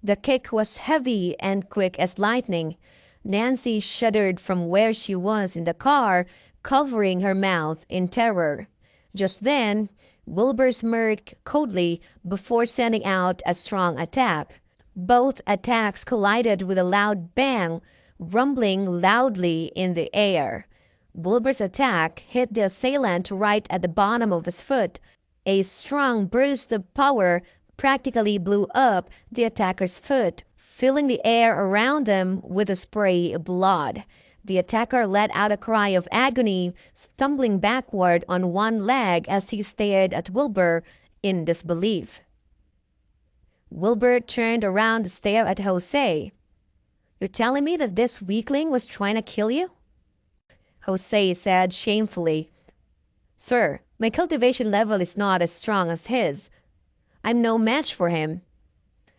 The kick was heavy and quick as lightning. Nancy shuddered from where she was in the car, covering her mouth in terror. Just then, Wilbur smirked coldly before sending out a strong attack. Both attacks collided with a loud bang, rumbling loudly in the air. Wilbur's attack hit the assailant right at the bottom of his foot. A strong burst of power practically blew up the attacker's foot, filling the air around them with a spray of blood. The attacker let out a cry of agony, stumbling backward on one leg as he stared at Wilbur in disbelief. Wilbur turned around to stare at Jose. "You're telling me that this weakling was trying to kill you?" Jose said shamefully, "Sir, my cultivation level is not as strong as his. I'm no match for him."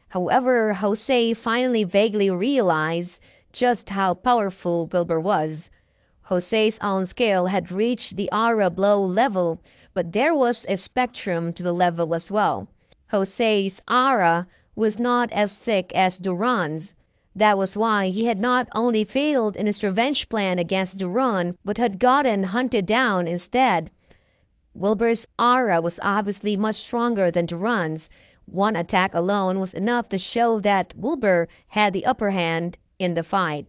However, Jose finally vaguely realized just how powerful Wilbur was. Jose's own skill had reached the aura blow level, but there was a spectrum to the level as well. Jose's aura was not as thick as Duran's. That was why he had not only failed in his revenge plan against Duran, but had gotten hunted down instead. Wilbur's aura was obviously much stronger than Duran's. One attack alone was enough to show that Wilbur had the upper hand in the fight.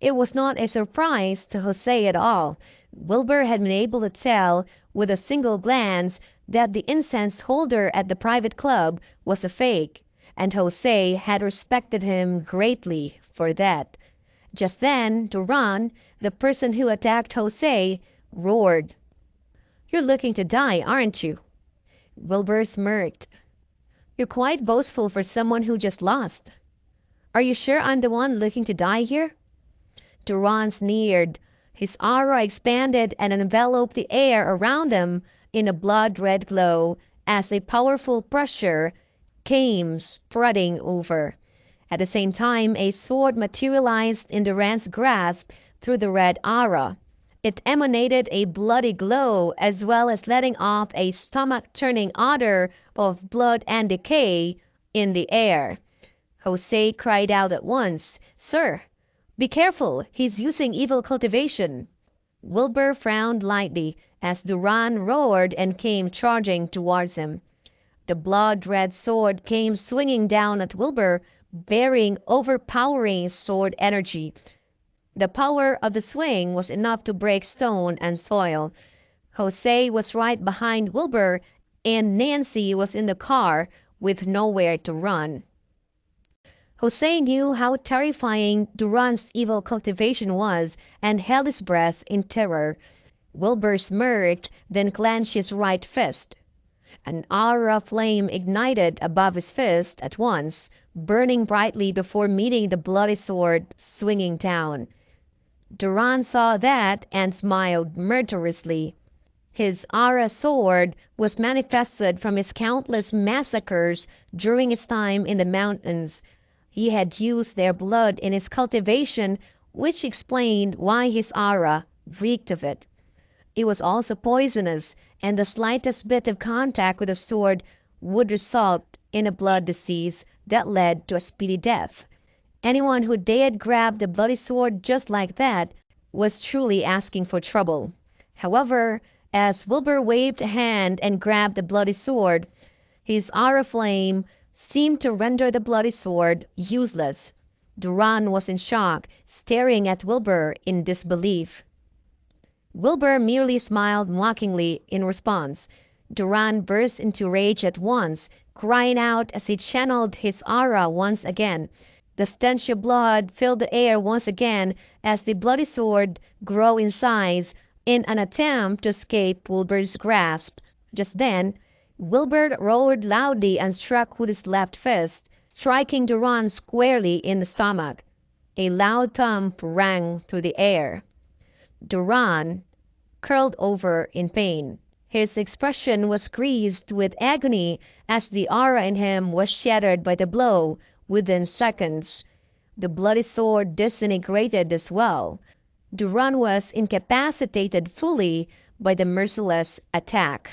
It was not a surprise to Jose at all. Wilbur had been able to tell with a single glance that the incense holder at the private club was a fake, and Jose had respected him greatly for that. Just then, Duran, the person who attacked Jose, roared. "You're looking to die, aren't you?" Wilbur smirked. "You're quite boastful for someone who just lost. Are you sure I'm the one looking to die here?" Duran sneered. His aura expanded and enveloped the air around them in a blood-red glow as a powerful pressure came spreading over. At the same time, a sword materialized in Duran's grasp through the red aura. It emanated a bloody glow as well as letting off a stomach-turning odor of blood and decay in the air. Jose cried out at once, "Sir, be careful, he's using evil cultivation." Wilbur frowned lightly as Duran roared and came charging towards him. The blood-red sword came swinging down at Wilbur, bearing overpowering sword energy. The power of the swing was enough to break stone and soil. Jose was right behind Wilbur, and Nancy was in the car with nowhere to run. Jose knew how terrifying Duran's evil cultivation was and held his breath in terror. Wilbur smirked, then clenched his right fist. An aura flame ignited above his fist at once, burning brightly before meeting the bloody sword swinging down. Duran saw that and smiled murderously. His aura sword was manifested from his countless massacres during his time in the mountains. He had used their blood in his cultivation, which explained why his aura reeked of it. It was also poisonous, and the slightest bit of contact with the sword would result in a blood disease that led to a speedy death. Anyone who dared grab the bloody sword just like that was truly asking for trouble. However, as Wilbur waved a hand and grabbed the bloody sword, his aura flame seemed to render the bloody sword useless. Duran was in shock, staring at Wilbur in disbelief. Wilbur merely smiled mockingly in response. Duran burst into rage at once, crying out as he channeled his aura once again. The stench of blood filled the air once again as the bloody sword grew in size in an attempt to escape Wilbur's grasp. Just then, Wilbur roared loudly and struck with his left fist, striking Duran squarely in the stomach. A loud thump rang through the air. Duran curled over in pain. His expression was greased with agony as the aura in him was shattered by the blow within seconds. The bloody sword disintegrated as well. Duran was incapacitated fully by the merciless attack.